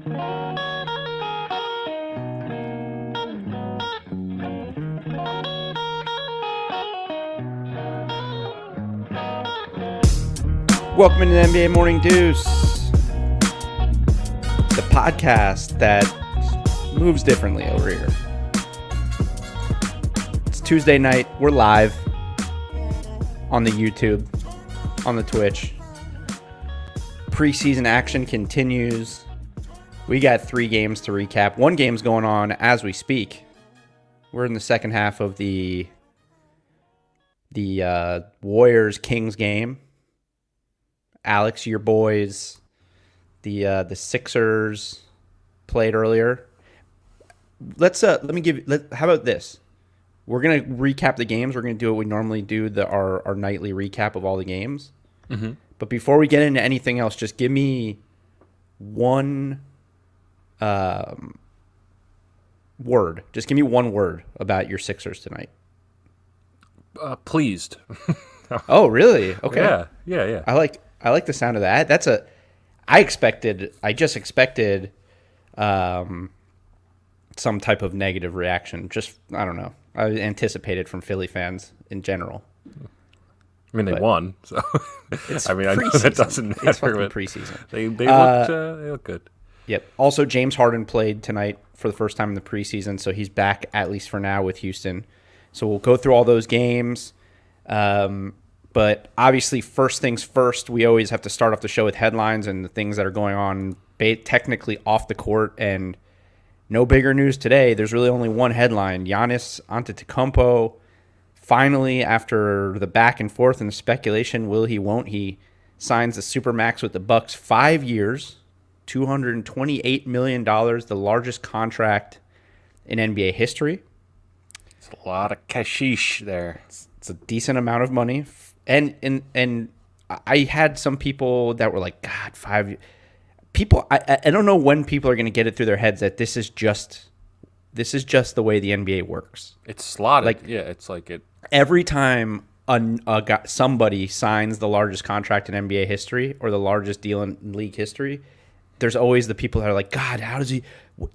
Welcome into the NBA Morning Deuce, the podcast that moves differently over here. It's Tuesday night. We're live on the YouTube, on the Twitch. Preseason action continues. We got 3 games to recap. 1 game's going on as we speak. We're in the second half of the Warriors-Kings game. Alex, your boys, the Sixers played earlier. How about this? We're gonna recap the games. We're gonna do what we normally do, our nightly recap of all the games. Mm-hmm. But before we get into anything else, just give me one word. Just give me one word about your Sixers tonight. Pleased. Oh, really? Okay. Yeah. I like the sound of that. I just expected some type of negative reaction. I don't know. I anticipated from Philly fans in general. I mean, they won, so I know that doesn't matter. It's fucking preseason. They look good. Yep. Also, James Harden played tonight for the first time in the preseason, so he's back at least for now with Houston. So we'll go through all those games. But obviously, first things first, we always have to start off the show with headlines and the things that are going on technically off the court. And no bigger news today. There's really only one headline. Giannis Antetokounmpo, finally, after the back and forth and the speculation, will he, won't he, signs the Supermax with the Bucks, 5 years, $228 million, the largest contract in NBA history. It's a lot of cashish there. It's a decent amount of money. And I had some people that were like, God, 5 years. People, I don't know when people are going to get it through their heads that this is just the way the NBA works. It's slotted. It's like it. Every time somebody signs the largest contract in NBA history or the largest deal in league history, there's always the people that are like, God,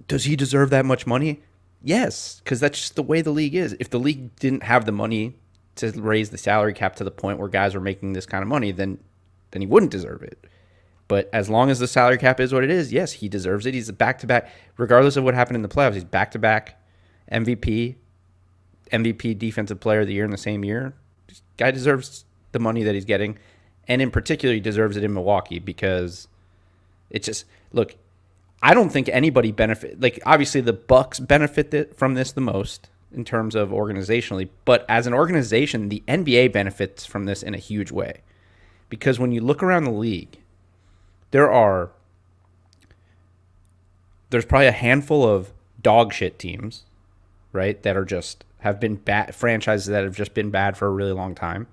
does he deserve that much money? Yes, because that's just the way the league is. If the league didn't have the money to raise the salary cap to the point where guys were making this kind of money, then he wouldn't deserve it. But as long as the salary cap is what it is, yes, he deserves it. He's a back-to-back, regardless of what happened in the playoffs. He's back-to-back MVP Defensive Player of the Year in the same year. This guy deserves the money that he's getting, and in particular, he deserves it in Milwaukee because it's just, look, I don't think anybody benefit. Like, obviously, the Bucks benefit from this the most in terms of organizationally, but as an organization, the NBA benefits from this in a huge way. Because when you look around the league, there's probably a handful of dog shit teams, right, that have been bad franchises that have just been bad for a really long time.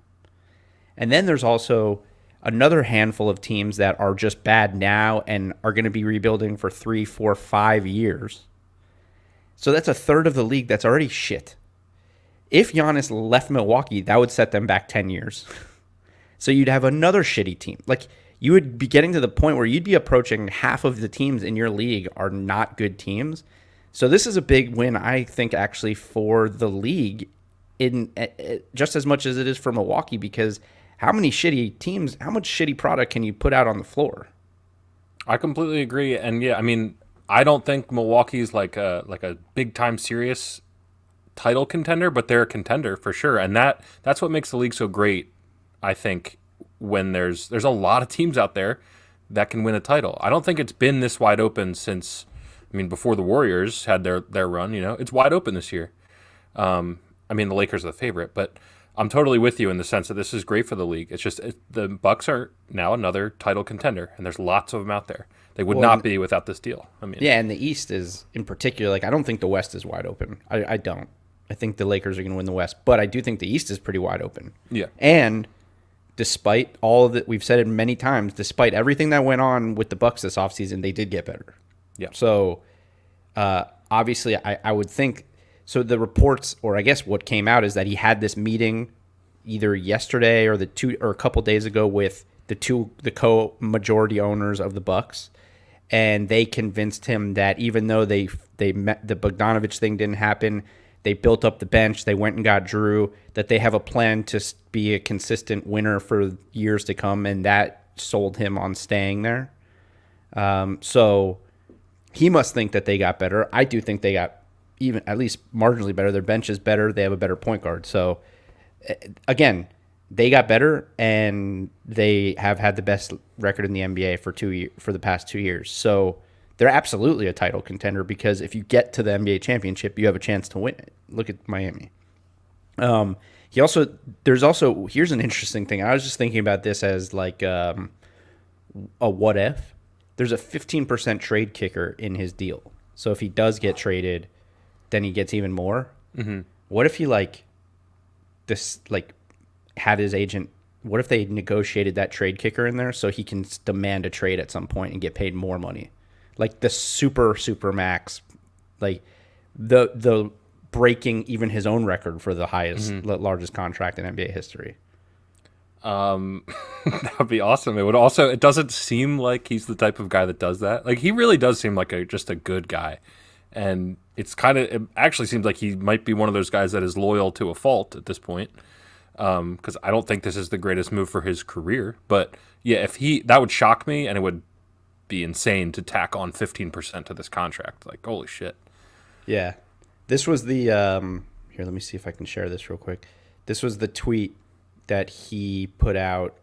And then there's also another handful of teams that are just bad now and are going to be rebuilding for 3, 4, 5 years. So that's a third of the league that's already shit. If Giannis left Milwaukee, that would set them back 10 years. So you'd have another shitty team. Like, you would be getting to the point where you'd be approaching half of the teams in your league are not good teams. So this is a big win, I think, actually, for the league, in just as much as it is for Milwaukee, because how many shitty teams, how much shitty product can you put out on the floor? I completely agree. And, yeah, I mean, I don't think Milwaukee's like a big time serious title contender, but they're a contender for sure. And that's what makes the league so great, I think, when there's a lot of teams out there that can win a title. I don't think it's been this wide open since, before the Warriors had their run, it's wide open this year. The Lakers are the favorite, but I'm totally with you in the sense that this is great for the league. It's just the Bucks are now another title contender, and there's lots of them out there. They would not be without this deal. Yeah, and the East is, in particular, like, I don't think the West is wide open. I don't. I think the Lakers are going to win the West, but I do think the East is pretty wide open. Yeah. And despite all of it, we've said it many times, despite everything that went on with the Bucks this offseason, they did get better. Yeah. So, obviously, I would think, so the reports, or I guess what came out, is that he had this meeting either yesterday or a couple days ago with the co-majority owners of the Bucks, and they convinced him that even though they met, the Bogdanovich thing didn't happen, they built up the bench, they went and got Drew, that they have a plan to be a consistent winner for years to come, and that sold him on staying there. So he must think that they got better. I do think they got even at least marginally better. Their bench is better. They have a better point guard. So again, they got better, and they have had the best record in the NBA for the past 2 years. So they're absolutely a title contender, because if you get to the NBA championship, you have a chance to win it. Look at Miami. Here's an interesting thing. I was just thinking about this as like a what if. There's a 15% trade kicker in his deal. So if he does get traded, then he gets even more. Mm-hmm. What if he had his agent? What if they negotiated that trade kicker in there so he can demand a trade at some point and get paid more money, like the Supermax, like the breaking even his own record for the highest, largest contract in NBA history. That would be awesome. It doesn't seem like he's the type of guy that does that. Like, he really does seem like just a good guy. And it actually seems like he might be one of those guys that is loyal to a fault at this point. Because I don't think this is the greatest move for his career. But yeah, that would shock me, and it would be insane to tack on 15% to this contract. Like, holy shit. Yeah. This was the, here, let me see if I can share this real quick. This was the tweet that he put out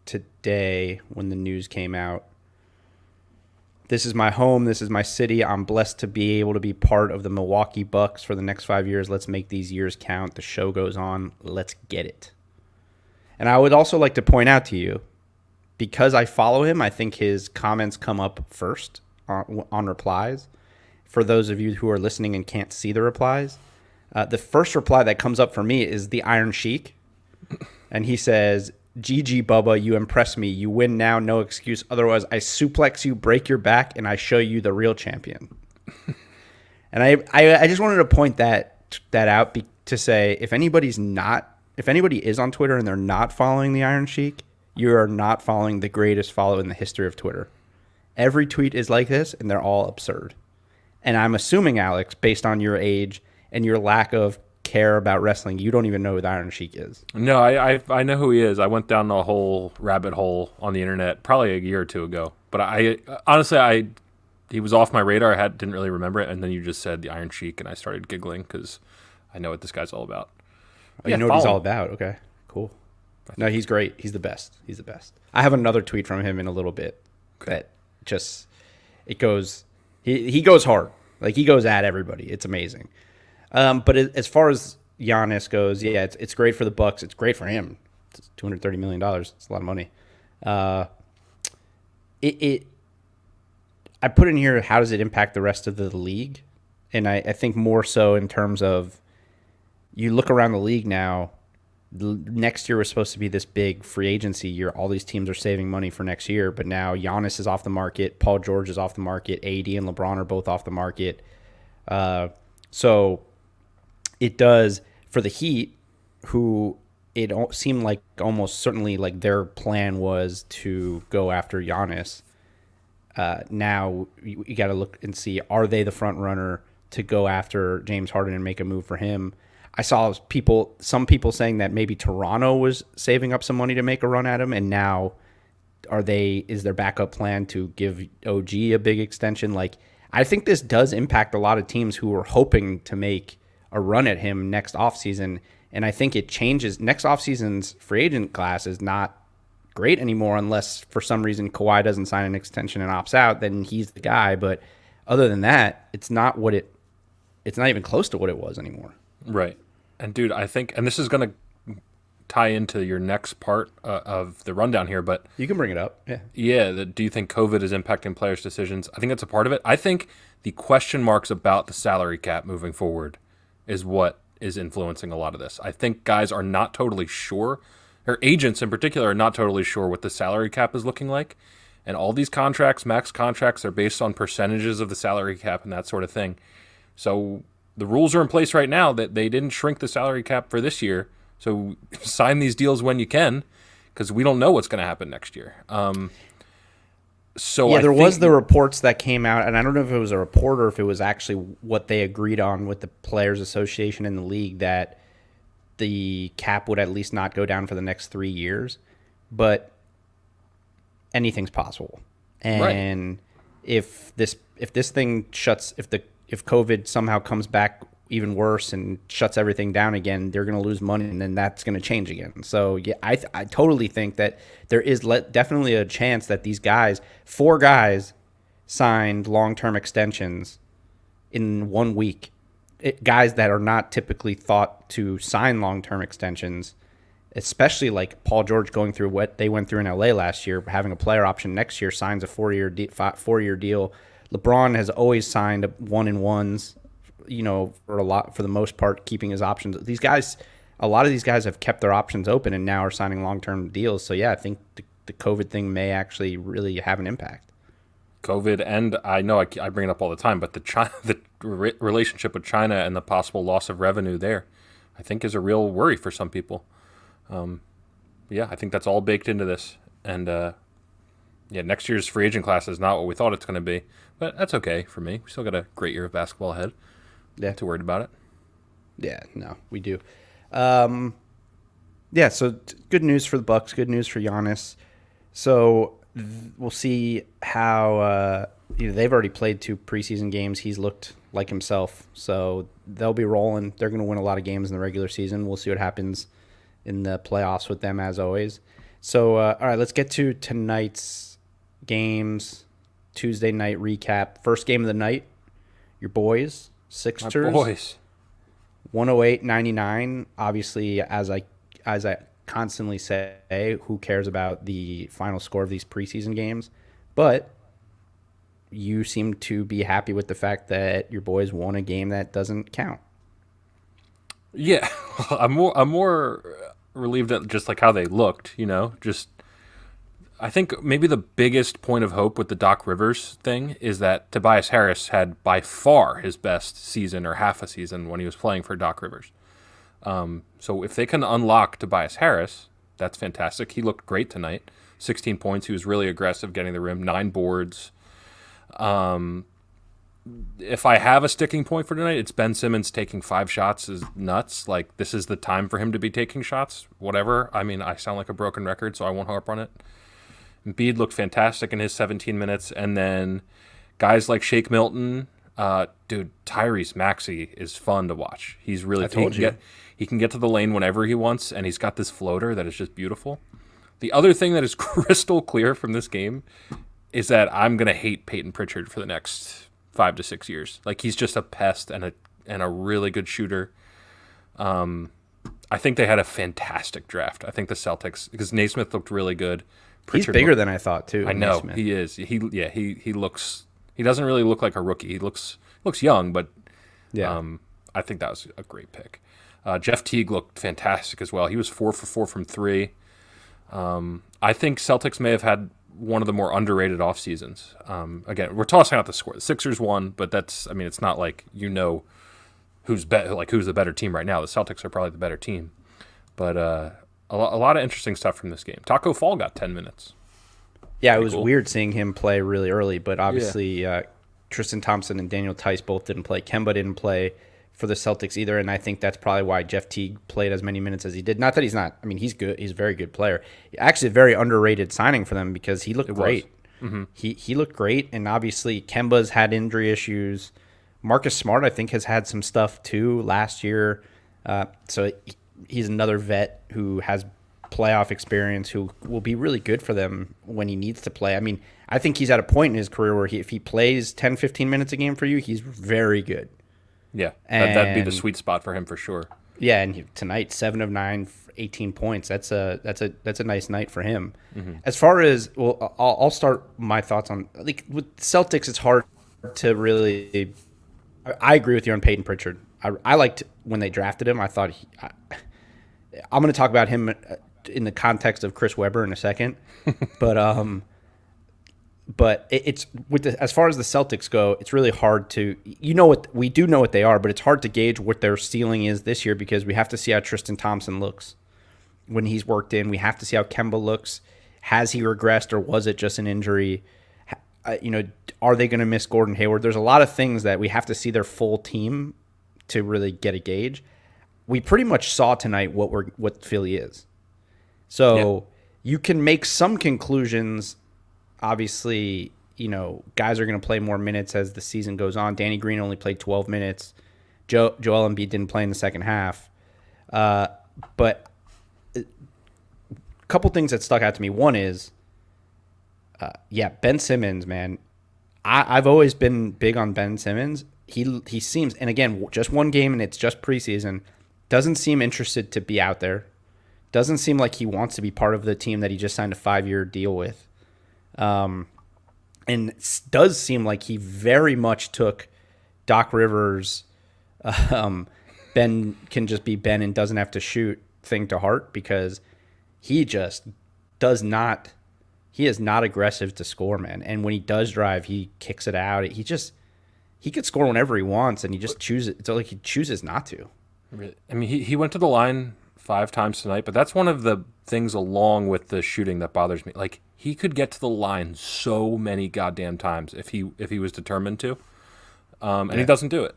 today when the news came out. This is my home. This is my city. I'm blessed to be able to be part of the Milwaukee Bucks for the next 5 years. Let's make these years count. The show goes on. Let's get it. And I would also like to point out to you, because I follow him, I think his comments come up first on replies. For those of you who are listening and can't see the replies, the first reply that comes up for me is the Iron Sheik. And he says, GG, Bubba, you impress me. You win now, no excuse. Otherwise, I suplex you, break your back, and I show you the real champion. And I just wanted to point that out to say, if anybody is on Twitter and they're not following the Iron Sheik, you are not following the greatest follow in the history of Twitter. Every tweet is like this, and they're all absurd. And I'm assuming, Alex, based on your age and your lack of care about wrestling, you don't even know who the Iron Sheik is. No, I know who he is. I went down the whole rabbit hole on the internet probably a year or two ago. But I honestly, he was off my radar. I didn't really remember it. And then you just said the Iron Sheik, and I started giggling because I know what this guy's all about. Oh, you know what he's all about? Okay, cool. No, he's great. He's the best. He's the best. I have another tweet from him in a little bit. Okay. That just, it goes, he goes hard. Like, he goes at everybody. It's amazing. But as far as Giannis goes, yeah, it's great for the Bucks. It's great for him. It's $230 million. It's a lot of money. I put in here, how does it impact the rest of the league? And I think more so in terms of, you look around the league now, next year was supposed to be this big free agency year. All these teams are saving money for next year, but now Giannis is off the market. Paul George is off the market. AD and LeBron are both off the market. So it does for the Heat, who it seemed like almost certainly like their plan was to go after Giannis. Now you got to look and see, are they the front runner to go after James Harden and make a move for him? I saw some people saying that maybe Toronto was saving up some money to make a run at him, and now is their backup plan to give OG a big extension? Like, I think this does impact a lot of teams who are hoping to make a run at him next offseason, and I think it changes. Next offseason's free agent class is not great anymore unless for some reason Kawhi doesn't sign an extension and opts out, then he's the guy. But other than that, it's not even close to what it was anymore. Right. And dude, I think, and this is going to tie into your next part of the rundown here, but you can bring it up. Yeah. Yeah. Do you think COVID is impacting players' decisions? I think that's a part of it. I think the question marks about the salary cap moving forward is what is influencing a lot of this. I think guys are not totally sure, or agents in particular are not totally sure what the salary cap is looking like. And all these contracts, max contracts, are based on percentages of the salary cap and that sort of thing. So the rules are in place right now that they didn't shrink the salary cap for this year. So sign these deals when you can, because we don't know what's going to happen next year. So Yeah, I there was think, the reports that came out, and I don't know if it was a report or if it was actually what they agreed on with the Players Association in the league, that the cap would at least not go down for the next 3 years. But anything's possible. right. And if this thing shuts, if COVID somehow comes back even worse and shuts everything down again, they're going to lose money, and then that's going to change again. So yeah, I totally think that there is definitely a chance that these guys, 4 guys, signed long-term extensions in 1 week. Guys that are not typically thought to sign long-term extensions, especially like Paul George going through what they went through in LA last year, having a player option next year, signs a 4-year deal. LeBron has always signed 1-and-1s, for the most part, keeping his options. These guys, a lot of these guys have kept their options open and now are signing long-term deals. So yeah, I think the COVID thing may actually really have an impact. COVID, and I know I bring it up all the time, but the relationship with China and the possible loss of revenue there, I think, is a real worry for some people. Yeah, I think that's all baked into this. And yeah, next year's free agent class is not what we thought it's going to be, but that's okay for me. We still got a great year of basketball ahead. Yeah. Not too worried about it. Yeah, no, we do. Yeah, so good news for the Bucks, good news for Giannis. So we'll see how they've already played 2 preseason games. He's looked like himself, so they'll be rolling. They're going to win a lot of games in the regular season. We'll see what happens in the playoffs with them, as always. So, all right, let's get to tonight's games. Tuesday night recap. First game of the night, your boys, Sixers. My boys. 108-99. Obviously, as I constantly say, who cares about the final score of these preseason games? But you seem to be happy with the fact that your boys won a game that doesn't count. Yeah, I'm more relieved at just like how they looked. Just I think maybe the biggest point of hope with the Doc Rivers thing is that Tobias Harris had by far his best season or half a season when he was playing for Doc Rivers. So if they can unlock Tobias Harris, that's fantastic. He looked great tonight. 16 points. He was really aggressive getting the rim. 9 boards. If I have a sticking point for tonight, it's Ben Simmons taking 5 shots is nuts. Like, this is the time for him to be taking shots. Whatever. I mean, I sound like a broken record, so I won't harp on it. Embiid looked fantastic in his 17 minutes. And then guys like Shake Milton, Tyrese Maxey is fun to watch. He's really he can get to the lane whenever he wants, and he's got this floater that is just beautiful. The other thing that is crystal clear from this game is that I'm going to hate Peyton Pritchard for the next 5 to 6 years. Like, he's just a pest and a really good shooter. I think they had a fantastic draft. I think the Celtics, because Naismith looked really good. Pritchard, he's bigger than I thought too. I know Naismith. he is. He looks. He doesn't really look like a rookie. He looks young, but yeah. I think that was a great pick. Jeff Teague looked fantastic as well. He was 4 for 4 from 3. I think Celtics may have had one of the more underrated off seasons. Again, we're tossing out the score. The Sixers won, but it's not like who's the better team right now. The Celtics are probably the better team, but a lot of interesting stuff from this game. Taco Fall got 10 minutes. Yeah, it was weird seeing him play really early, but obviously Tristan Thompson and Daniel Tice both didn't play. Kemba didn't play for the Celtics either, and I think that's probably why Jeff Teague played as many minutes as he did. Not that he's not. I mean, he's good. He's a very good player. Actually, a very underrated signing for them because he looked great. Mm-hmm. He looked great, and obviously Kemba's had injury issues. Marcus Smart, I think, has had some stuff too last year. So he's another vet who has playoff experience who will be really good for them when he needs to play. I mean, I think he's at a point in his career where if he plays 10, 15 minutes a game for you, he's very good. Yeah, that'd be the sweet spot for him for sure. Yeah, and tonight, 7 of 9, 18 points. That's a nice night for him. Mm-hmm. As far as I'll start my thoughts on with Celtics. It's hard to really. I agree with you on Peyton Pritchard. I liked when they drafted him. I thought I'm going to talk about him in the context of Chris Webber in a second, but it's as far as the Celtics go, it's really hard to we do know what they are, but it's hard to gauge what their ceiling is this year because we have to see how Tristan Thompson looks when he's worked in. We have to see how Kemba looks. Has he regressed or was it just an injury? are they going to miss Gordon Hayward? There's a lot of things that we have to see their full team to really get a gauge. We pretty much saw tonight what Philly is. So you can make some conclusions. Obviously, guys are going to play more minutes as the season goes on. Danny Green only played 12 minutes. Joel Embiid didn't play in the second half. But a couple things that stuck out to me. One is, Ben Simmons, man. I've always been big on Ben Simmons. He seems, and again, just one game and it's just preseason, doesn't seem interested to be out there. Doesn't seem like he wants to be part of the team that he just signed a 5-year deal with. And it does seem like he very much took Doc Rivers' Ben can just be Ben and doesn't have to shoot thing to heart, because he just does not – he is not aggressive to score, man. And when he does drive, he kicks it out. He could score whenever he wants, and he just chooses – it's like he chooses not to. I mean, he went to the line 5 times tonight, but that's one of the things along with the shooting that bothers me. Like, he could get to the line so many goddamn times if he was determined to, and he doesn't do it.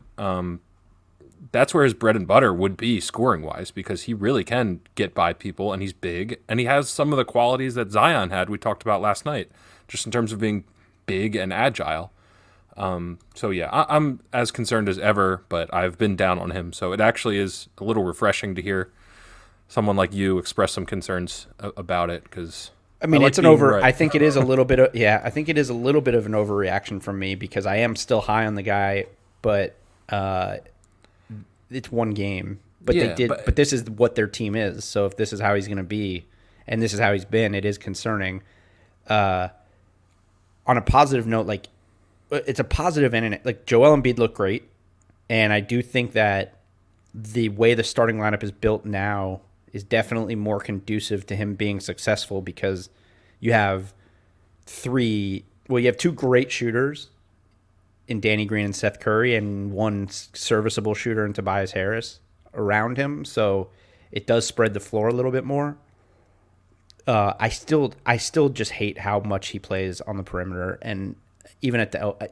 That's where his bread and butter would be scoring-wise, because he really can get by people, and he's big, and he has some of the qualities that Zion had we talked about last night, just in terms of being big and agile. So yeah, I'm as concerned as ever, but I've been down on him. So it actually is a little refreshing to hear someone like you express some concerns about it, because I mean, it's an over. Right. I think it is a little bit of I think it is a little bit of an overreaction from me, because I am still high on the guy, but it's one game. But but this is what their team is. So if this is how he's going to be, and this is how he's been, it is concerning. On a positive note, like, it's a positive and like Joel Embiid looked great, and I do think that the way the starting lineup is built now is definitely more conducive to him being successful, because you have you have 2 great shooters in Danny Green and Seth Curry, and 1 serviceable shooter in Tobias Harris around him. So it does spread the floor a little bit more. I still just hate how much he plays on the perimeter, and even at I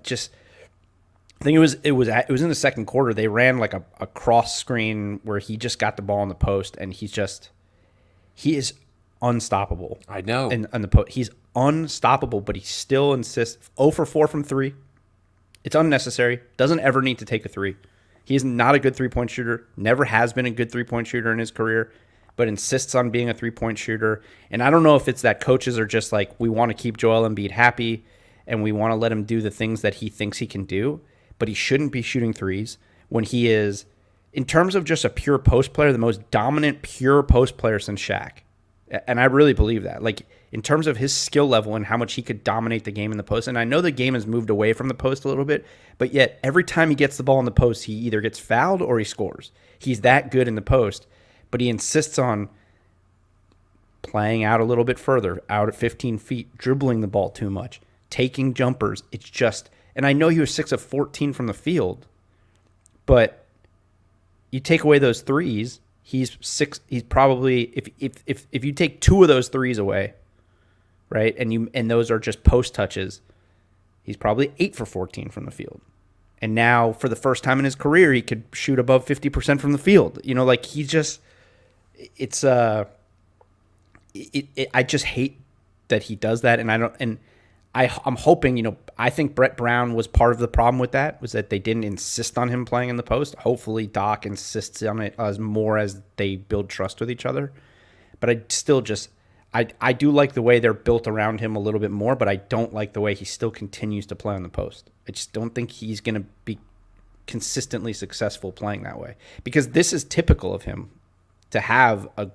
think it was in the second quarter. They ran like a cross screen where he just got the ball in the post, and he is unstoppable. I know. And on the post, he's unstoppable, but he still insists. 0 for 4 from 3. It's unnecessary. Doesn't ever need to take a 3. He's not a good 3-point shooter. Never has been a good 3-point shooter in his career, but insists on being a 3-point shooter. And I don't know if it's that coaches are just like, we want to keep Joel Embiid happy, and we want to let him do the things that he thinks he can do, but he shouldn't be shooting threes when he is, in terms of just a pure post player, the most dominant pure post player since Shaq. And I really believe that. Like, in terms of his skill level and how much he could dominate the game in the post, and I know the game has moved away from the post a little bit, but yet every time he gets the ball in the post, he either gets fouled or he scores. He's that good in the post, but he insists on playing out a little bit further, out at 15 feet, dribbling the ball too much, taking jumpers. It's just, and I know he was 6 of 14 from the field, but you take away those threes, he's probably, if you take 2 of those threes away, right, and those are just post touches, he's probably 8 for 14 from the field. And now, for the first time in his career, he could shoot above 50% from the field. Like, he just, I just hate that he does that, and I'm hoping, I think Brett Brown was part of the problem with that, was that they didn't insist on him playing in the post. Hopefully Doc insists on it as more as they build trust with each other. But I still just, I do like the way they're built around him a little bit more, but I don't like the way he still continues to play on the post. I just don't think he's going to be consistently successful playing that way, because this is typical of him to have a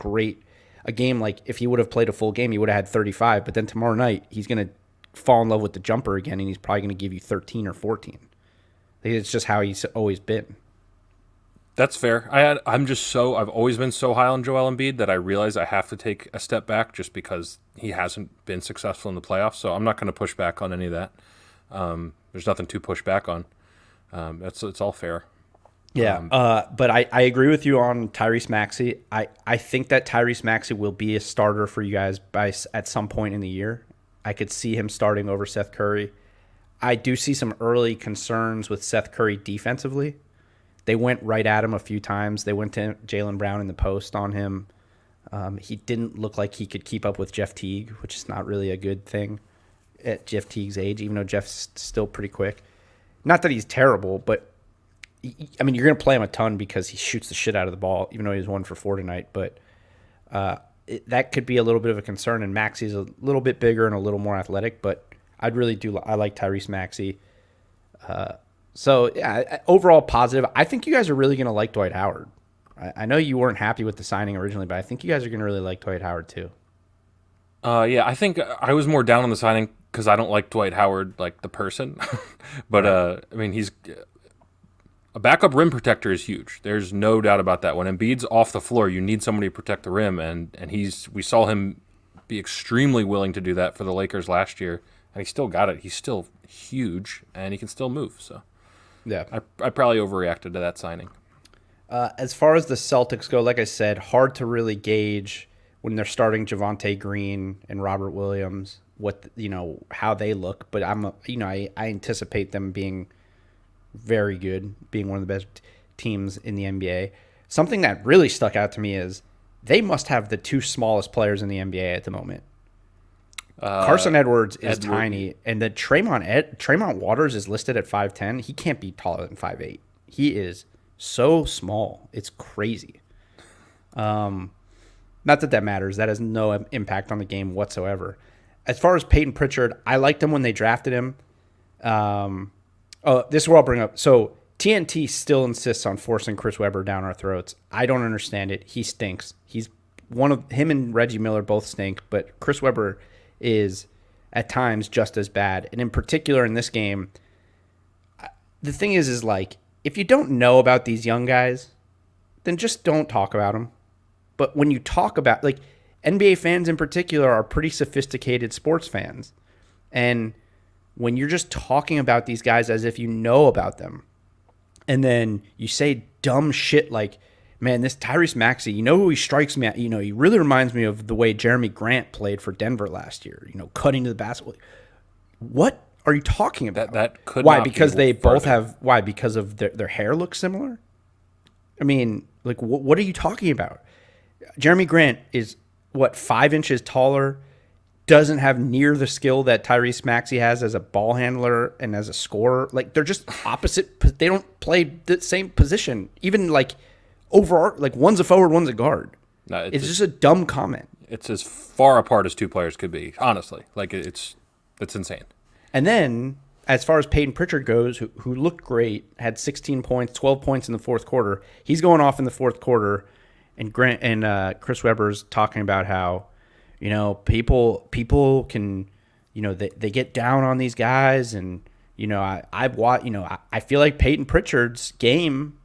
game. Like, if he would have played a full game, he would have had 35, but then tomorrow night he's going to fall in love with the jumper again, and he's probably going to give you 13 or 14. It's just how he's always been. That's fair. I've always been so high on Joel Embiid that I realize I have to take a step back just because he hasn't been successful in the playoffs. So I'm not going to push back on any of that. There's nothing to push back on. It's all fair. Yeah, but I agree with you on Tyrese Maxey. I think that Tyrese Maxey will be a starter for you guys at some point in the year. I could see him starting over Seth Curry. I do see some early concerns with Seth Curry defensively. They went right at him a few times. They went to Jaylen Brown in the post on him. He didn't look like he could keep up with Jeff Teague, which is not really a good thing at Jeff Teague's age, even though Jeff's still pretty quick. Not that he's terrible, but, I mean, you're going to play him a ton because he shoots the shit out of the ball, even though he was 1 for 4 tonight. But that could be a little bit of a concern, and Maxey's a little bit bigger and a little more athletic, but I like Tyrese Maxey. So, yeah, overall positive. I think you guys are really going to like Dwight Howard. I know you weren't happy with the signing originally, but I think you guys are going to really like Dwight Howard too. Yeah, I think I was more down on the signing because I don't like Dwight Howard, like the person. But, I mean, he's a backup rim protector is huge. There's no doubt about that. When Embiid's off the floor, you need somebody to protect the rim, and we saw him be extremely willing to do that for the Lakers last year, and he still got it. He's still huge, and he can still move. So, yeah, I probably overreacted to that signing. As far as the Celtics go, like I said, hard to really gauge when they're starting Javonte Green and Robert Williams how they look. But I anticipate them being very good, being one of the best teams in the NBA. Something that really stuck out to me is they must have the 2 smallest players in the NBA at the moment. Carson Edwards is tiny, and the Tremont Waters is listed at 5'10". He can't be taller than 5'8". He is so small. It's crazy. Not that matters. That has no impact on the game whatsoever. As far as Peyton Pritchard, I liked him when they drafted him. This is what I'll bring up. So TNT still insists on forcing Chris Webber down our throats. I don't understand it. He stinks. Him and Reggie Miller both stink, but Chris Webber is at times just as bad. And in particular in this game, the thing is like, if you don't know about these young guys, then just don't talk about them. But when you talk about, like, NBA fans in particular are pretty sophisticated sports fans. And when you're just talking about these guys as if you know about them, and then you say dumb shit like, man, this Tyrese Maxey, you know who he strikes me at? He really reminds me of the way Jeremy Grant played for Denver last year, cutting to the basketball. What are you talking about? That could why? Not because be they further. both have, why? Because of their hair looks similar? I mean, like, what are you talking about? Jeremy Grant is, 5 inches taller, doesn't have near the skill that Tyrese Maxey has as a ball handler and as a scorer. Like, they're just opposite. They don't play the same position. Even, like, one's a forward, one's a guard. No, it's just a dumb comment. It's as far apart as 2 players could be, honestly. Like, it's insane. And then, as far as Peyton Pritchard goes, who looked great, had 16 points, 12 points in the fourth quarter. He's going off in the fourth quarter, and Chris Webber's talking about how, people can, they get down on these guys, and I feel like Peyton Pritchard's game,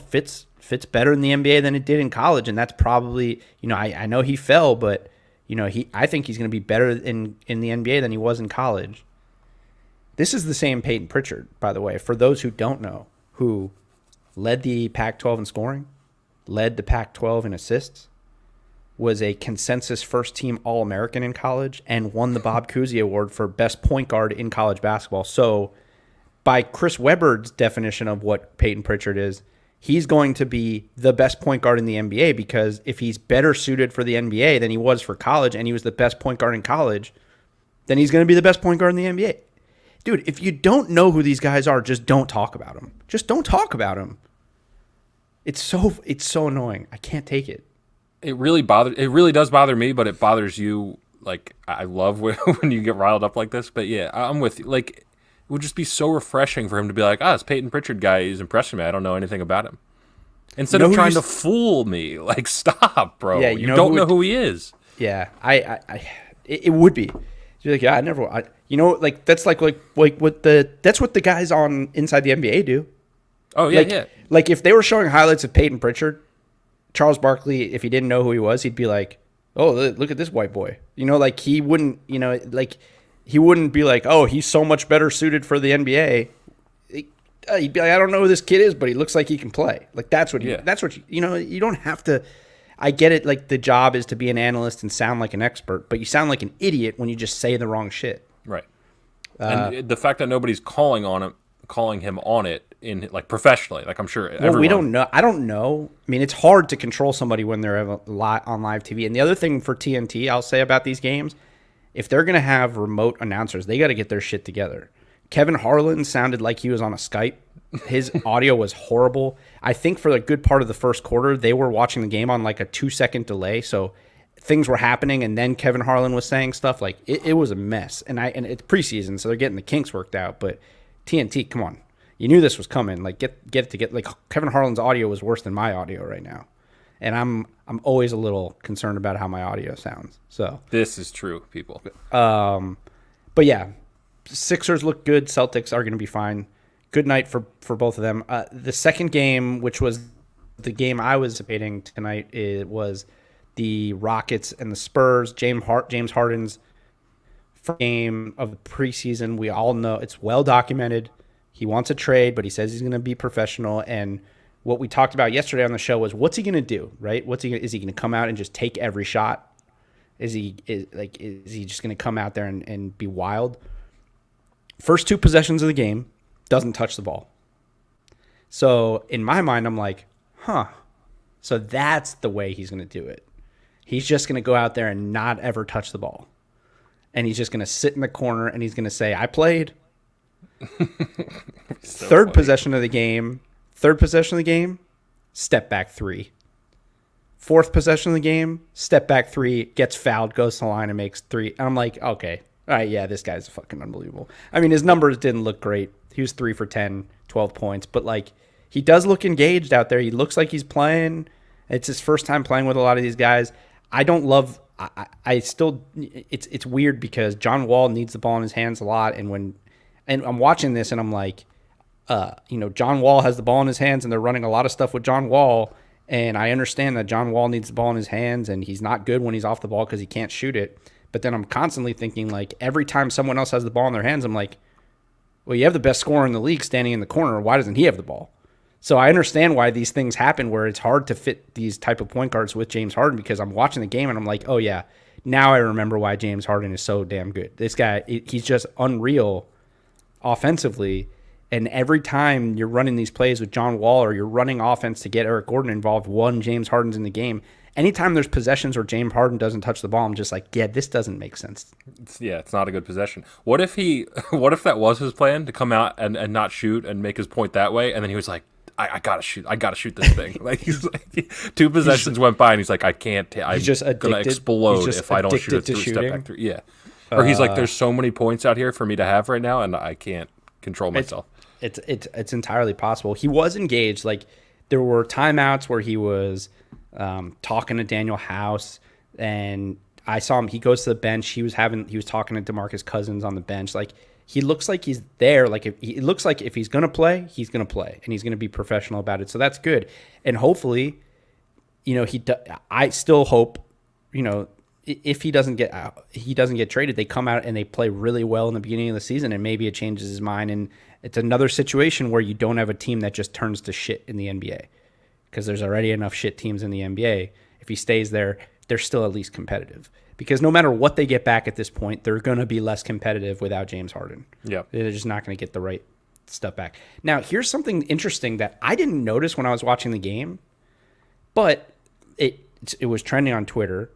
fits better in the NBA than it did in college, and that's probably, I know he fell, but I think he's going to be better in the NBA than he was in college. This is the same Peyton Pritchard, by the way, for those who don't know, who led the Pac-12 in scoring, led the Pac-12 in assists, was a consensus first-team All-American in college, and won the Bob Cousy Award for best point guard in college basketball. So by Chris Webber's definition of what Peyton Pritchard is, he's going to be the best point guard in the NBA, because if he's better suited for the NBA than he was for college, and he was the best point guard in college, then he's going to be the best point guard in the NBA. Dude, if you don't know who these guys are, just don't talk about them. Just don't talk about them. It's so annoying. I can't take it. It really does bother me, but it bothers you. Like, I love when you get riled up like this. But yeah, I'm with you. Like, it would just be so refreshing for him to be like, this Peyton Pritchard guy is impressing me. I don't know anything about him. Instead of trying to fool me, like, stop, bro. Yeah, you don't know who he is. Yeah, it would be. You're like, yeah, that's like what that's what the guys on Inside the NBA do. Oh yeah, yeah. Like, if they were showing highlights of Peyton Pritchard, Charles Barkley, if he didn't know who he was, he'd be like, oh, look at this white boy. Like, he wouldn't, he wouldn't be like, oh, he's so much better suited for the NBA. He'd be like, I don't know who this kid is, but he looks like he can play. Like, that's what you don't have to. I get it. Like, the job is to be an analyst and sound like an expert, but you sound like an idiot when you just say the wrong shit. Right. And the fact that nobody's calling him on it in like professionally, like I'm sure everyone. We don't know. I don't know. I mean, it's hard to control somebody when they're on live TV. And the other thing for TNT, I'll say about these games, if they're going to have remote announcers, they got to get their shit together. Kevin Harlan sounded like he was on a Skype. His audio was horrible. I think for a good part of the first quarter, they were watching the game on like a 2-second delay. So things were happening, and then Kevin Harlan was saying stuff. Like it was a mess. And it's preseason, so they're getting the kinks worked out. But TNT, come on, you knew this was coming. Like get it to get like Kevin Harlan's audio was worse than my audio right now, and I'm always a little concerned about how my audio sounds. So this is true, people. But yeah, Sixers look good. Celtics are going to be fine. Good night for both of them. The second game, which was the game I was anticipating tonight, it was the Rockets and the Spurs. James Harden's first game of the preseason. We all know it's well documented. He wants a trade, but he says he's going to be professional. And what we talked about yesterday on the show was, what's he going to do, right? Is he going to come out and just take every shot? Is he just going to come out there and be wild? First 2 possessions of the game, doesn't touch the ball. So in my mind, I'm like, so that's the way he's going to do it. He's just going to go out there and not ever touch the ball. And he's just going to sit in the corner and he's going to say, I played. Third possession of the game, step back 3. Fourth possession of the game, step back 3, gets fouled, goes to the line and makes 3. And I'm like, okay, all right, yeah, this guy's fucking unbelievable. I mean, his numbers didn't look great. He was 3 for 10, 12 points. But, like, he does look engaged out there. He looks like he's playing. It's his first time playing with a lot of these guys. I don't love – I still – it's weird because John Wall needs the ball in his hands a lot. And I'm watching this and I'm like, John Wall has the ball in his hands and they're running a lot of stuff with John Wall. And I understand that John Wall needs the ball in his hands and he's not good when he's off the ball because he can't shoot it. But then I'm constantly thinking, like, every time someone else has the ball in their hands, I'm like, well, you have the best scorer in the league standing in the corner. Why doesn't he have the ball? So I understand why these things happen where it's hard to fit these type of point guards with James Harden, because I'm watching the game and I'm like, oh, yeah, now I remember why James Harden is so damn good. This guy, he's just unreal offensively. And every time you're running these plays with John Wall or you're running offense to get Eric Gordon involved, James Harden's in the game. Anytime there's possessions where James Harden doesn't touch the ball, I'm just like, yeah, this doesn't make sense. It's not a good possession. What if that was his plan, to come out and not shoot and make his point that way, and then he was like, I gotta shoot this thing. Like, he's like, 2 possessions went by and he's like, I can't. I'm just gonna explode if I don't shoot a step back 3. Yeah. Or he's like, there's so many points out here for me to have right now, and I can't control myself. It's entirely possible. He was engaged. Like, there were timeouts where he was talking to Daniel House, and I saw him. He goes to the bench. He was talking to DeMarcus Cousins on the bench. Like, he looks like he's there. Like, it looks like if he's gonna play, he's gonna play, and he's gonna be professional about it. So that's good. And hopefully, I still hope, if he doesn't get traded, they come out and they play really well in the beginning of the season, and maybe it changes his mind. And it's another situation where you don't have a team that just turns to shit in the NBA, because there's already enough shit teams in the NBA. If he stays there, they're still at least competitive, because no matter what they get back at this point, they're going to be less competitive without James Harden. Yeah, they're just not going to get the right stuff back. Now, here's something interesting that I didn't notice when I was watching the game, but it was trending on Twitter.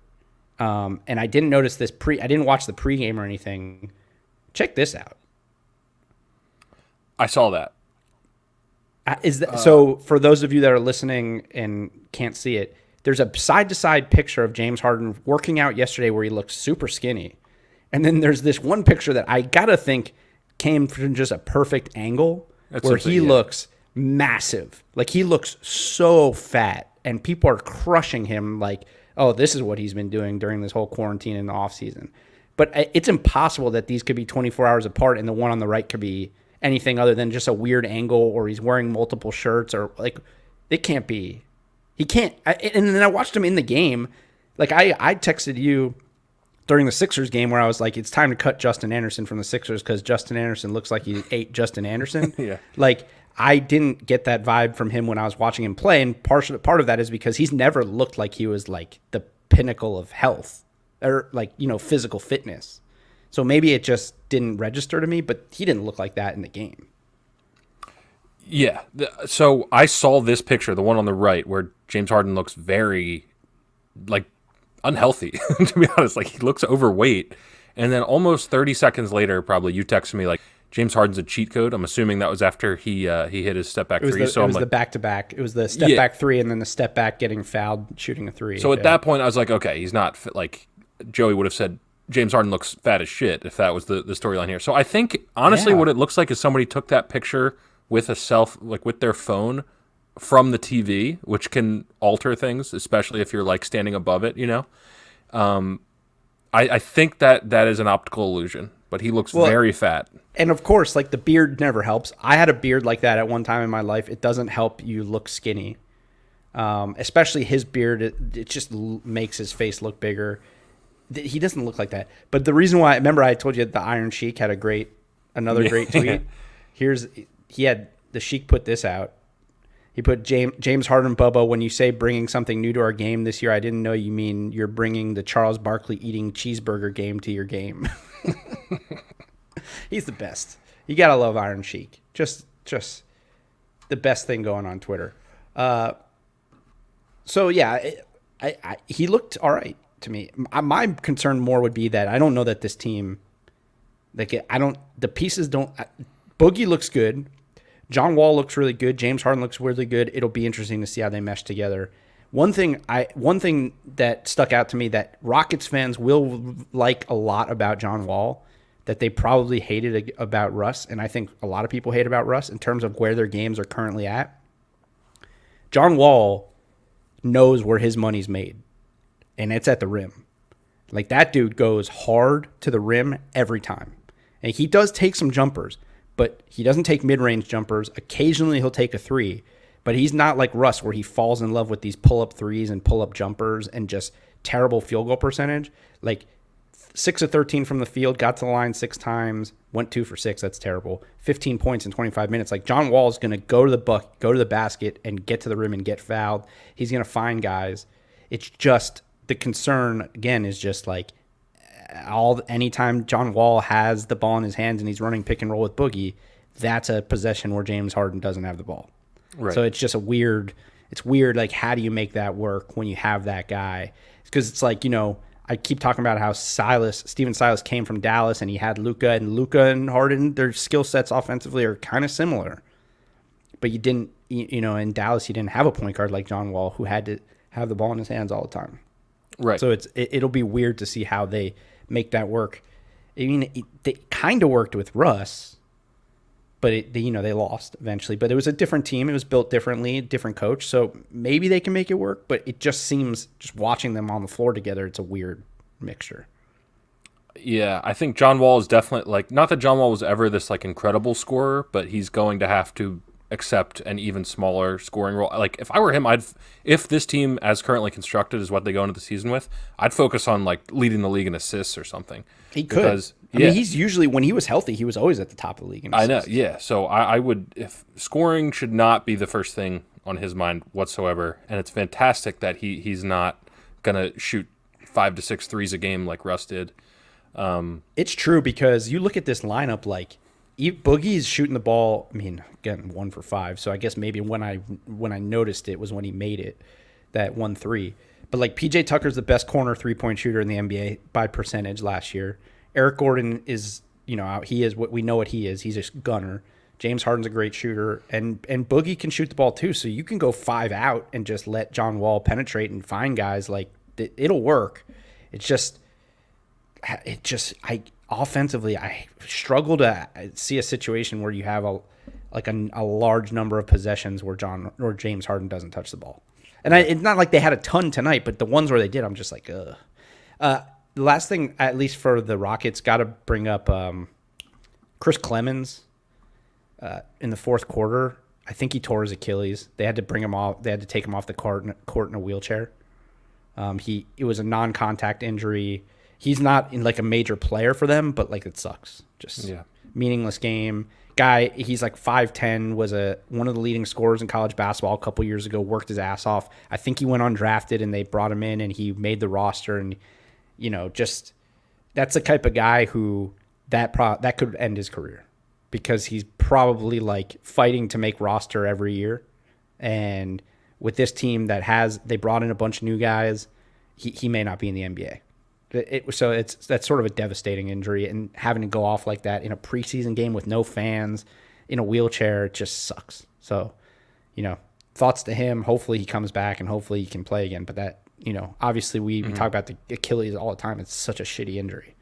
And I didn't notice this I didn't watch the pregame or anything. Check this out. I saw that. So for those of you that are listening and can't see it, there's a side-to-side picture of James Harden working out yesterday where he looks super skinny. And then there's this one picture that I got to think came from just a perfect angle where he looks massive. Like, he looks so fat, and people are crushing him like, oh, this is what he's been doing during this whole quarantine in the offseason. But it's impossible that these could be 24 hours apart and the one on the right could be anything other than just a weird angle, or he's wearing multiple shirts, or like, it can't be. He can't. And then I watched him in the game. Like, I texted you during the Sixers game where I was like, it's time to cut Justin Anderson from the Sixers because Justin Anderson looks like he ate Justin Anderson. Yeah. Like, I didn't get that vibe from him when I was watching him play, and part of that is because he's never looked like he was like the pinnacle of health or like, physical fitness. So maybe it just didn't register to me, but he didn't look like that in the game. Yeah. So I saw this picture, the one on the right, where James Harden looks very, like, unhealthy, to be honest. Like, he looks overweight. And then almost 30 seconds later, probably, you texted me, like, James Harden's a cheat code. I'm assuming that was after he hit his step back three. It was the back-to-back. It was the step back three and then the step back getting fouled, shooting a three. So at that point, I was like, okay, he's not fit. Like, Joey would have said, James Harden looks fat as shit if that was the storyline here. So I think, honestly, what it looks like is somebody took that picture with with their phone from the TV, which can alter things, especially if you're, like, standing above it, you know? I think that is an optical illusion, but he looks very fat. And of course, like, the beard never helps. I had a beard like that at one time in my life. It doesn't help you look skinny. Especially his beard, it just makes his face look bigger. He doesn't look like that. But the reason why, remember I told you that the Iron Sheik had another great tweet. The Sheik put this out. He put James Harden, Bubba, when you say bringing something new to our game this year, I didn't know you mean you're bringing the Charles Barkley eating cheeseburger game to your game. He's the best. You got to love Iron Sheik. Just the best thing going on Twitter. So, yeah, he looked all right to me. My concern more would be that I don't know that this team, the pieces don't. Boogie looks good. John Wall looks really good. James Harden looks really good. It'll be interesting to see how they mesh together. One thing that stuck out to me that Rockets fans will like a lot about John Wall that they probably hated about Russ, and I think a lot of people hate about Russ in terms of where their games are currently at. John Wall knows where his money's made, and it's at the rim. Like, that dude goes hard to the rim every time. And he does take some jumpers, but he doesn't take mid-range jumpers. Occasionally he'll take a three, but he's not like Russ where he falls in love with these pull-up threes and pull-up jumpers and just terrible field goal percentage. Like, 6 of 13 from the field, got to the line 6 times, went 2 for 6. That's terrible. 15 points in 25 minutes. Like, John Wall is going to go to the basket and get to the rim and get fouled. He's going to find guys. It's just the concern, again, is just like anytime John Wall has the ball in his hands and he's running pick and roll with Boogie, that's a possession where James Harden doesn't have the ball. Right. So it's just it's weird, like, how do you make that work when you have that guy? Because it's like, I keep talking about how Steven Silas came from Dallas and he had Luka and Harden, their skill sets offensively are kind of similar. But you didn't, in Dallas, you didn't have a point guard like John Wall who had to have the ball in his hands all the time. Right. So it'll be weird to see how they make that work. I mean, they kind of worked with Russ, but they lost eventually. But it was a different team. It was built differently, different coach. So maybe they can make it work. But it just seems, just watching them on the floor together, it's a weird mixture. Yeah, I think John Wall is definitely, like, not that John Wall was ever this, like, incredible scorer, but he's going to have to accept an even smaller scoring role. Like, if I were him, if this team as currently constructed is what they go into the season with, I'd focus on, like, leading the league in assists or something. He could. Because, I mean, he's usually, when he was healthy, he was always at the top of the league in assists. I know, yeah. So I would, if scoring should not be the first thing on his mind whatsoever, and it's fantastic that he's not going to shoot 5 to 6 threes a game like Russ did. It's true, because you look at this lineup, like, Boogie's shooting the ball, I mean, again, 1 for 5. So I guess maybe when I noticed it was when he made it, that 1-3. But, like, PJ Tucker's the best corner 3-point shooter in the NBA by percentage last year. Eric Gordon is, he is what we know what he is. He's a gunner. James Harden's a great shooter, and Boogie can shoot the ball too. So you can go 5 out and just let John Wall penetrate and find guys. Like, it'll work. Offensively, I struggle to see a situation where you have a large number of possessions where James Harden doesn't touch the ball. And it's not like they had a ton tonight, but the ones where they did, I'm just like, ugh. The last thing, at least for the Rockets, got to bring up Chris Clemens in the fourth quarter. I think he tore his Achilles. They had to bring him off. They had to take him off the court in a wheelchair. It was a non-contact injury. He's not in, like, a major player for them, but, like, it sucks. Just meaningless game. Guy, he's like 5'10", was one of the leading scorers in college basketball a couple years ago, worked his ass off. I think he went undrafted and they brought him in and he made the roster, and, just that's the type of guy who that could end his career, because he's probably like fighting to make roster every year. And with this team they brought in a bunch of new guys, he may not be in the NBA. So that's sort of a devastating injury, and having to go off like that in a preseason game with no fans in a wheelchair, it just sucks. So, thoughts to him. Hopefully he comes back and hopefully he can play again. But that, obviously we talk about the Achilles all the time. It's such a shitty injury.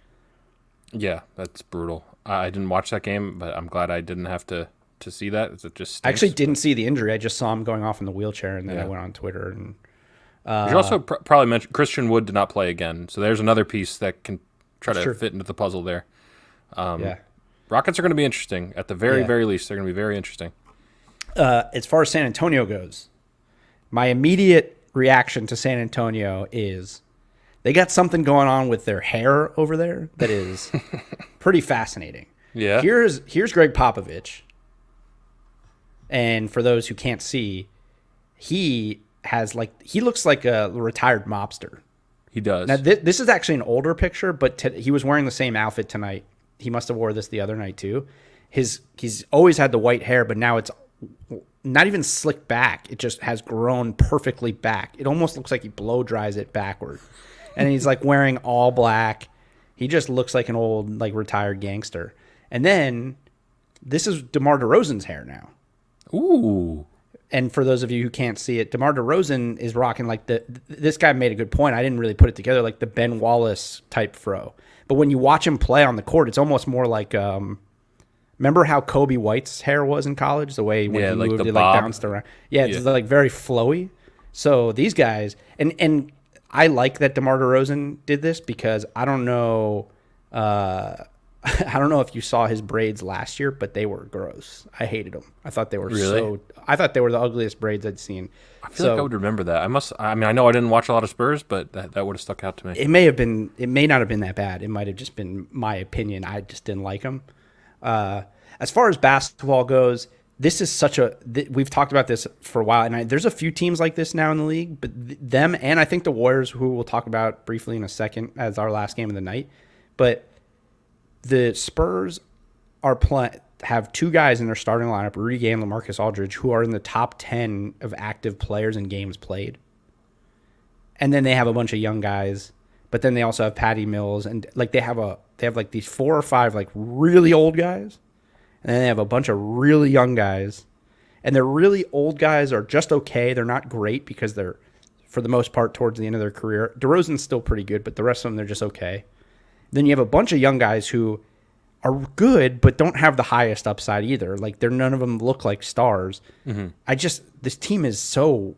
Yeah, that's brutal. I didn't watch that game, but I'm glad I didn't have to see that. It just stinks. I actually didn't see the injury. I just saw him going off in the wheelchair, and then I went on Twitter. And you should also probably mention Christian Wood did not play again. So there's another piece that can try to fit into the puzzle there. Rockets are going to be interesting. At the very least, they're going to be very interesting. As far as San Antonio goes, my immediate reaction to San Antonio is they got something going on with their hair over there that is pretty fascinating. Yeah. Here's Greg Popovich. And for those who can't see, he looks like a retired mobster. He does. Now, this is actually an older picture, but he was wearing the same outfit tonight. He must have wore this the other night too. He's always had the white hair, but now it's not even slicked back. It just has grown perfectly back. It almost looks like he blow dries it backward. And he's like wearing all black. He just looks like an old retired gangster. And then this is DeMar DeRozan's hair now. Ooh. And for those of you who can't see it, DeMar DeRozan is rocking this guy made a good point. I didn't really put it together, like the Ben Wallace type fro. But when you watch him play on the court, it's almost more like, remember how Kobe White's hair was in college? The way when he moved, it bounced around. Yeah, it's very flowy. So these guys, and I like that DeMar DeRozan did this, because I don't know if you saw his braids last year, but they were gross. I hated them. I thought they were I thought they were the ugliest braids I'd seen. I feel like I would remember that. I know I didn't watch a lot of Spurs, but that would have stuck out to me. It may not have been that bad. It might have just been my opinion. I just didn't like them. As far as basketball goes, this is we've talked about this for a while, and there's a few teams like this now in the league, but them, and I think the Warriors, who we'll talk about briefly in a second as our last game of the night, but the Spurs have two guys in their starting lineup, Rudy Gay and LaMarcus Aldridge, who are in the top 10 of active players in games played. And then they have a bunch of young guys, but then they also have Patty Mills, and they have these 4 or 5 really old guys, and then they have a bunch of really young guys. And their really old guys are just okay. They're not great because they're, for the most part, towards the end of their career. DeRozan's still pretty good, but the rest of them, they're just okay. Then you have a bunch of young guys who are good, but don't have the highest upside either. None of them look like stars. Mm-hmm. This team is so,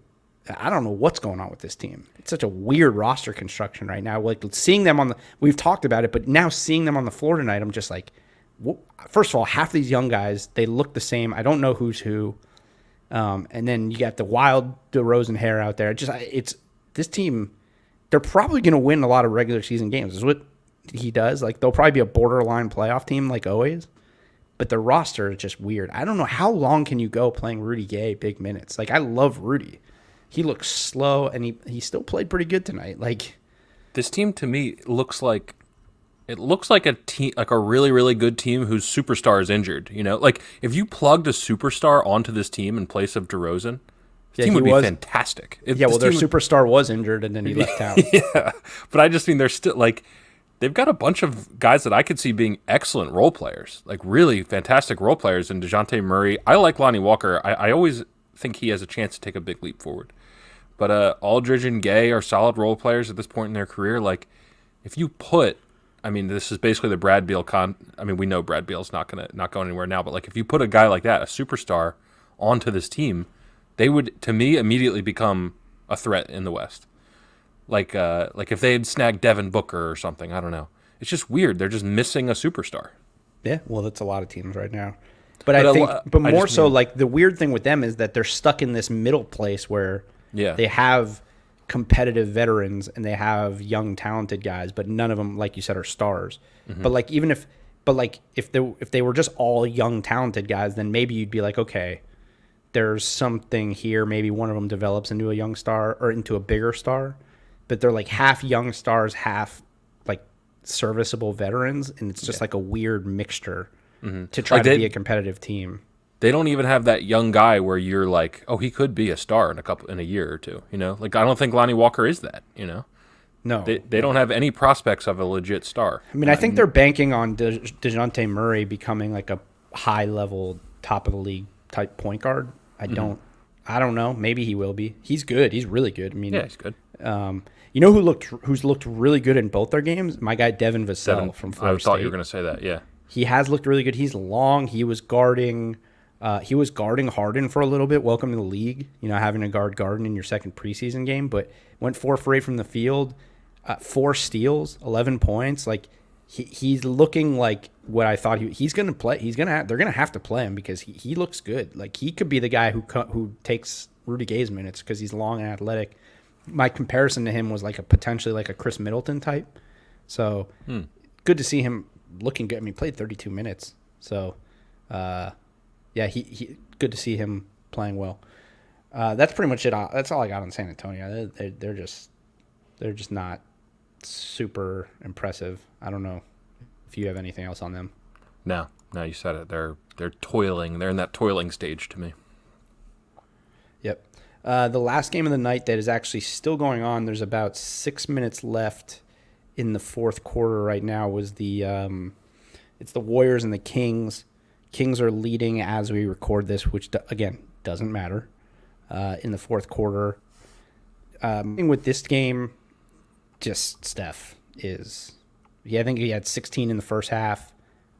I don't know what's going on with this team. It's such a weird roster construction right now. Seeing them we've talked about it, but now seeing them on the floor tonight, I'm just like, first of all, half these young guys, they look the same. I don't know who's who. And then you got the wild DeRozan hair out there. It's this team, they're probably going to win a lot of regular season games. Is what he does. They'll probably be a borderline playoff team like always, but the roster is just weird. I don't know how long can you go playing Rudy Gay big minutes. I love Rudy. He looks slow, and he still played pretty good tonight. This team to me looks like a team, a really, really good team whose superstar is injured. If you plugged a superstar onto this team in place of DeRozan, this team would be fantastic. Their superstar was injured, and then he left town. Yeah, but I just mean they're still they've got a bunch of guys that I could see being excellent role players, really fantastic role players. And DeJounte Murray, I like Lonnie Walker. I always think he has a chance to take a big leap forward. But Aldridge and Gay are solid role players at this point in their career. If you put, this is basically the Brad Beal we know Brad Beal's not going anywhere now. But if you put a guy like that, a superstar, onto this team, they would, to me, immediately become a threat in the West. If they had snagged Devin Booker or something, I don't know. It's just weird. They're just missing a superstar. Yeah, well, that's a lot of teams right now. But the weird thing with them is that they're stuck in this middle place where they have competitive veterans and they have young, talented guys, but none of them, like you said, are stars. Mm-hmm. But if they were just all young, talented guys, then maybe you'd be like, okay, there's something here. Maybe one of them develops into a young star or into a bigger star. But they're half young stars, half serviceable veterans, and it's just like a weird mixture to try Like to be a competitive team. They don't even have that young guy where you're like, oh, he could be a star in a year or two. Like I don't think Lonnie Walker is that. No, They don't have any prospects of a legit star. I mean, I think they're banking on DeJounte Murray becoming like a high level, top of the league type point guard. I don't know. Maybe he will be. He's good. He's really good. I mean, Yeah, he's good. You know who's looked really good in both their games? My guy Devin Vassell from Florida State. I thought you were going to say that. Yeah, he has looked really good. He's long. He was guarding Harden for a little bit. Welcome to the league. Having to guard Garden in your second preseason game, but went 4 for 8 from the field, 4 steals, 11 points. Like he's looking like what I thought he's going to play. They're going to have to play him because he looks good. Like he could be the guy who takes Rudy Gay's minutes because he's long and athletic. My comparison to him was potentially like a Chris Middleton type. So good to see him looking good. I mean, he played 32 minutes. So yeah, he good to see him playing well. That's pretty much it. That's all I got on San Antonio. They're just not super impressive. I don't know if you have anything else on them. No, you said it. They're toiling. They're in that toiling stage to me. Yep. The last game of the night that is actually still going on, there's about 6 minutes left in the fourth quarter right now, was it's the Warriors and the Kings. Kings are leading as we record this, which, again, doesn't matter, in the fourth quarter. With this game, just Steph is... Yeah, I think he had 16 in the first half.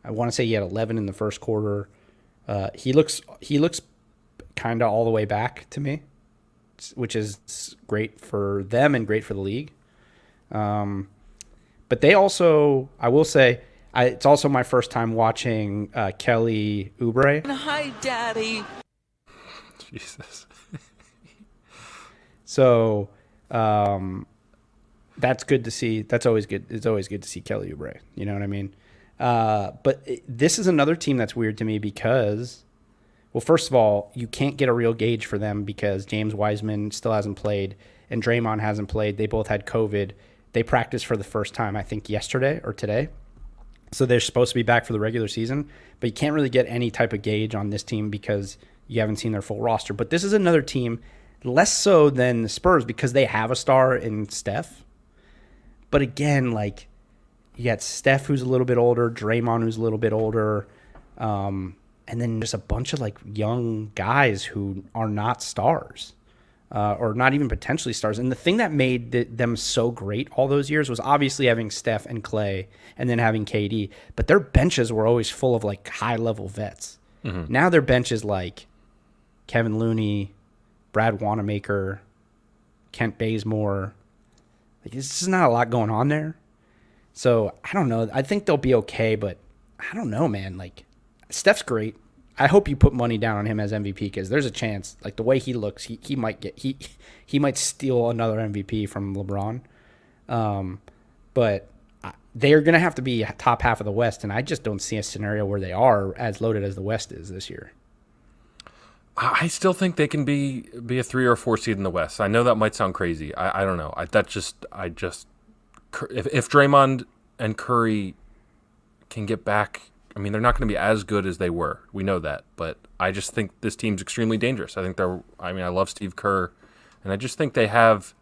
I want to say he had 11 in the first quarter. He looks kind of all the way back to me, which is great for them and great for the league. But they also, I will say, it's also my first time watching Kelly Oubre. Hi, Daddy. Jesus. So that's good to see. That's always good. It's always good to see Kelly Oubre. You know what I mean? But this is another team that's weird to me because, well, first of all, you can't get a real gauge for them because James Wiseman still hasn't played and Draymond hasn't played. They both had COVID. They practiced for the first time, I think, yesterday or today. So they're supposed to be back for the regular season, but you can't really get any type of gauge on this team because you haven't seen their full roster. But this is another team, less so than the Spurs because they have a star in Steph. But again, you got Steph who's a little bit older, Draymond who's a little bit older, and then just a bunch of young guys who are not stars. Or not even potentially stars. And the thing that made them so great all those years was obviously having Steph and Clay and then having KD. But their benches were always full of high-level vets. Mm-hmm. Now their bench is Kevin Looney, Brad Wanamaker, Kent Bazemore. There's just not a lot going on there. So I don't know. I think they'll be okay, but I don't know, man. Steph's great. I hope you put money down on him as MVP because there's a chance, the way he looks, he might get he might steal another MVP from LeBron. But they're gonna have to be top half of the West, and I just don't see a scenario where they are as loaded as the West is this year. I still think they can be a 3 or 4 seed in the West. I know that might sound crazy. I don't know. If Draymond and Curry can get back. I mean, they're not going to be as good as they were. We know that. But I just think this team's extremely dangerous. I love Steve Kerr. And I just think they have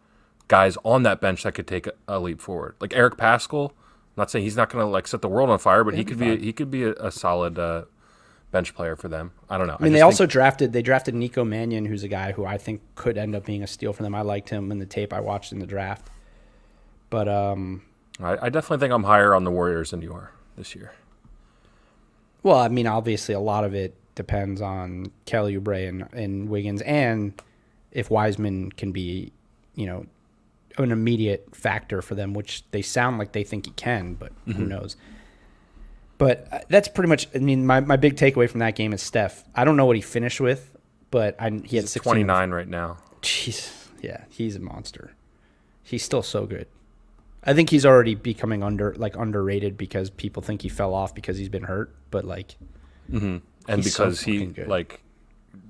guys on that bench that could take a leap forward. Eric Paschall. I'm not saying he's not going to set the world on fire, but he could be a solid bench player for them. I don't know. They drafted Nico Mannion, who's a guy who I think could end up being a steal for them. I liked him in the tape I watched in the draft. But I definitely think I'm higher on the Warriors than you are this year. Well, obviously a lot of it depends on Kelly Oubre and Wiggins, and if Wiseman can be, an immediate factor for them, which they sound like they think he can, but who knows. But that's pretty much, my big takeaway from that game is Steph. I don't know what he finished with, but he had 16. 29 right now. Jeez, yeah, he's a monster. He's still so good. I think he's already becoming underrated because people think he fell off because he's been hurt, but and because he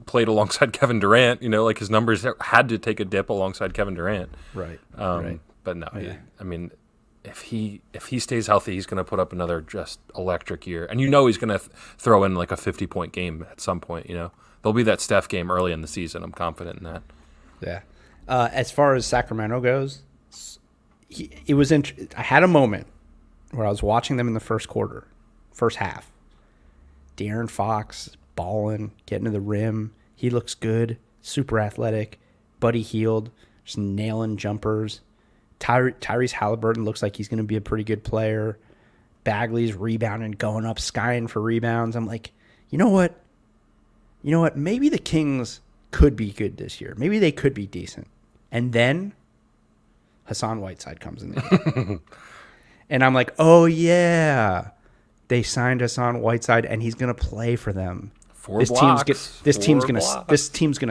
played alongside Kevin Durant, his numbers had to take a dip alongside Kevin Durant. Right. But no, if he stays healthy, he's going to put up another just electric year. And he's going to throw in like a 50-point game at some point. There'll be that Steph game early in the season. I'm confident in that. Yeah. As far as Sacramento goes, I had a moment where I was watching them in the first half. De'Aaron Fox balling, getting to the rim. He looks good, super athletic. Buddy Hield, just nailing jumpers. Tyrese Halliburton looks like he's going to be a pretty good player. Bagley's rebounding, going up, skying for rebounds. I'm like, you know what? Maybe the Kings could be good this year. Maybe they could be decent. And then Hassan Whiteside comes in there. And I'm like, oh, yeah. They signed Hassan Whiteside, and he's going to play for them. This team's going to suck. This team is going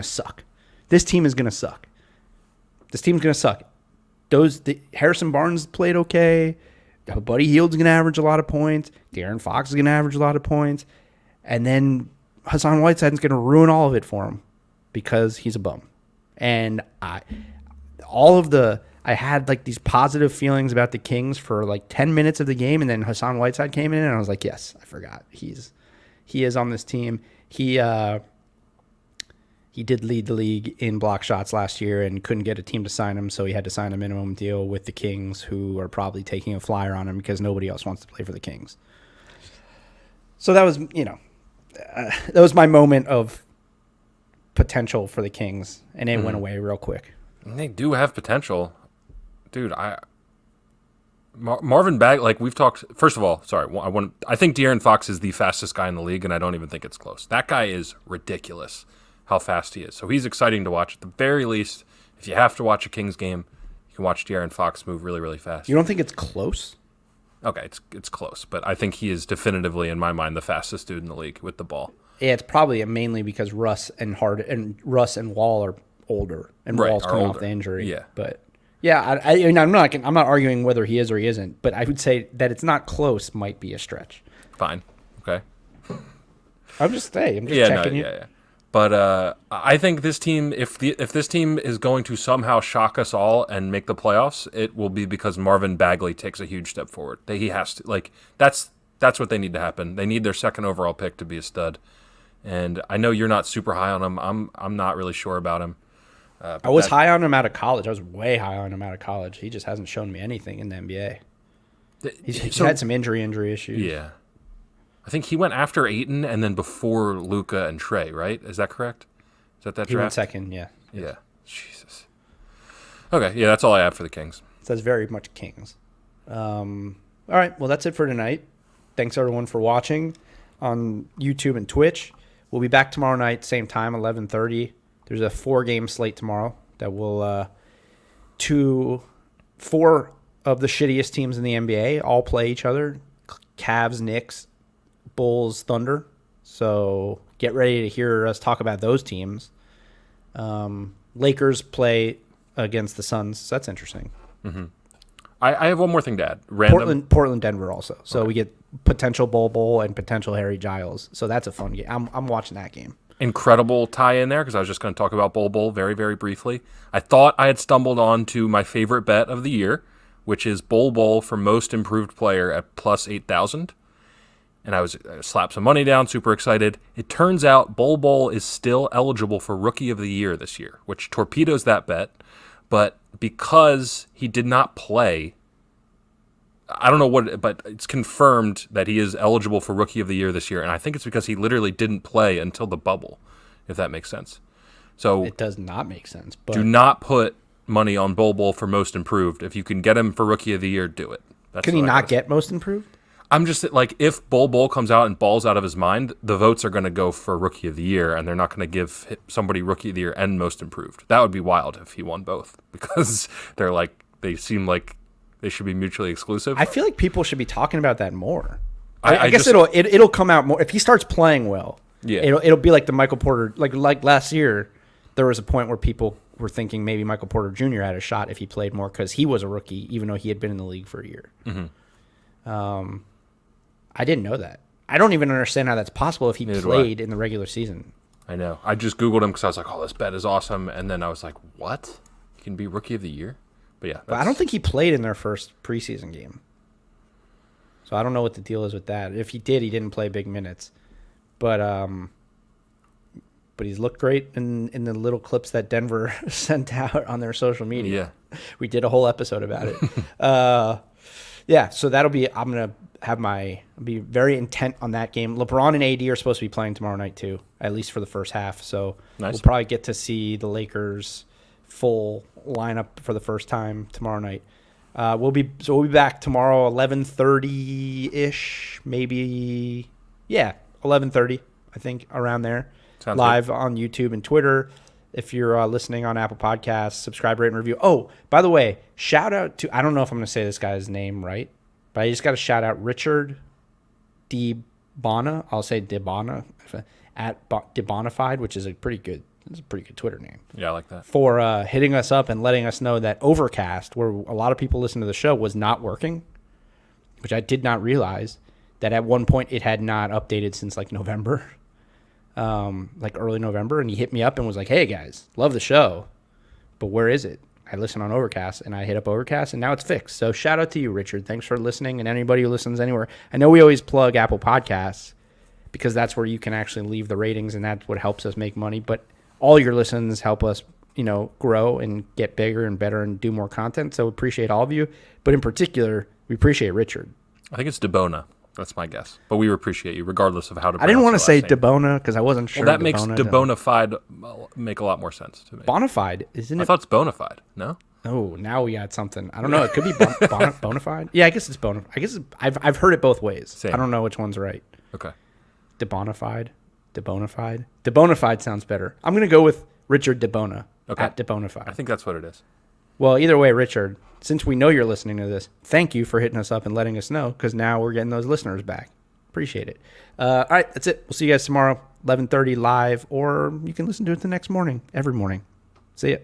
to suck. Harrison Barnes played okay. Buddy Hield's going to average a lot of points. De'Aaron Fox is going to average a lot of points. And then Hassan Whiteside's going to ruin all of it for him because he's a bum. And I had like these positive feelings about the Kings for like 10 minutes of the game, and then Hassan Whiteside came in, and I was like, yes, I forgot. He is on this team. He did lead the league in block shots last year and couldn't get a team to sign him, so he had to sign a minimum deal with the Kings, who are probably taking a flyer on him because nobody else wants to play for the Kings. So that was, that was my moment of potential for the Kings, and it went away real quick. And they do have potential. Dude, Marvin Bagley, like we've talked. First of all, sorry, I think De'Aaron Fox is the fastest guy in the league, and I don't even think it's close. That guy is ridiculous, how fast he is. So he's exciting to watch. At the very least, if you have to watch a Kings game, you can watch De'Aaron Fox move really, really fast. You don't think it's close? Okay, it's close, but I think he is definitively, in my mind, the fastest dude in the league with the ball. Yeah, it's probably mainly because Russ and Wall are older, and Wall's coming off the injury. Yeah, but. Yeah, I'm not arguing whether he is or he isn't, but I would say that it's not close might be a stretch. Fine, okay. I'm just checking you. Yeah. But I think this team, if this team is going to somehow shock us all and make the playoffs, it will be because Marvin Bagley takes a huge step forward. He has to that's what they need to happen. They need their second overall pick to be a stud, and I know you're not super high on him. I'm not really sure about him. I was high on him out of college. I was way high on him out of college. He just hasn't shown me anything in the NBA. He's had some injury issues. Yeah. I think he went after Ayton and then before Luka and Trey, right? Is that correct? Is that draft? He went second, yeah. Yeah. Jesus. Okay, yeah, that's all I have for the Kings. So that's very much Kings. All right, well, that's it for tonight. Thanks, everyone, for watching on YouTube and Twitch. We'll be back tomorrow night, same time, 11:30. There's a 4-game slate tomorrow that will 4 of the shittiest teams in the NBA all play each other. Cavs, Knicks, Bulls, Thunder. So get ready to hear us talk about those teams. Lakers play against the Suns. So that's interesting. Mm-hmm. I have one more thing to add. Portland, Denver also. So we get potential Bol and potential Harry Giles. So that's a fun game. I'm watching that game. Incredible tie-in there because I was just going to talk about Bol very, very briefly. I thought I had stumbled on to my favorite bet of the year, which is Bol for most improved player at plus 8,000. And I slapped some money down, super excited. It turns out Bol is still eligible for Rookie of the Year this year, which torpedoes that bet. But because he did not play, I don't know but it's confirmed that he is eligible for Rookie of the Year this year, and I think it's because he literally didn't play until the bubble, if that makes sense. So it does not make sense. But do not put money on Bol for most improved. If you can get him for Rookie of the Year, do it. Can he not get most improved? I'm just like, if Bol comes out and balls out of his mind, the votes are going to go for Rookie of the Year, and they're not going to give somebody Rookie of the Year and most improved. That would be wild if he won both, because they seem like they should be mutually exclusive. I feel like people should be talking about that more. I guess it'll come out more if he starts playing well. Yeah, it'll be like the Michael Porter, like last year. There was a point where people were thinking maybe Michael Porter Jr. had a shot if he played more because he was a rookie, even though he had been in the league for a year. Mm-hmm. I didn't know that. I don't even understand how that's possible if he played in the regular season. I know. I just Googled him because I was like, oh, this bet is awesome. And then I was like, what? He can be Rookie of the Year? But yeah, but I don't think he played in their first preseason game. So I don't know what the deal is with that. If he did, he didn't play big minutes. But he's looked great in the little clips that Denver sent out on their social media. Yeah. We did a whole episode about it. Yeah, so that'll be. I'm gonna be very intent on that game. LeBron and AD are supposed to be playing tomorrow night too, at least for the first half. So nice. We'll probably get to see the Lakers full lineup for the first time tomorrow night. We'll be back tomorrow, 11:30 ish, maybe. Yeah, 11:30, I think, around there. Sounds live good. On YouTube and Twitter. If you're listening on Apple Podcasts, subscribe, rate, and review. Oh, by the way, shout out to, I don't know if I'm going to say this guy's name right, but I just got to shout out Richard DeBona. I'll say DeBona, at DeBonified, which is a pretty good Twitter name. Yeah, I like that. For hitting us up and letting us know that Overcast, where a lot of people listen to the show, was not working, which I did not realize that at one point it had not updated since like November. Like early November, and he hit me up and was like, "Hey guys, love the show, but where is it?" I listen on Overcast, and I hit up Overcast, and now it's fixed. So shout out to you, Richard. Thanks for listening, and anybody who listens anywhere. I know we always plug Apple Podcasts because that's where you can actually leave the ratings, and that's what helps us make money. But all your listens help us, grow and get bigger and better and do more content. So appreciate all of you, but in particular, we appreciate Richard. I think it's DeBona. That's my guess. But we appreciate you, regardless of how to pronounce I didn't want to say name. DeBona because I wasn't sure. Well, that makes DeBonafide make a lot more sense to me. Bonafide, isn't it? I thought it's Bonafide. No? Oh, now we got something. I don't know. It could be Bonafide. Yeah, I guess it's Bonafide. I guess I've heard it both ways. Same. I don't know which one's right. Okay. DeBonafide. DeBonafide sounds better. I'm going to go with Richard DeBona at DeBonafide. I think that's what it is. Well, either way, Richard, since we know you're listening to this, thank you for hitting us up and letting us know, because now we're getting those listeners back. Appreciate it. All right, that's it. We'll see you guys tomorrow, 11:30 live, or you can listen to it the next morning, every morning. See ya.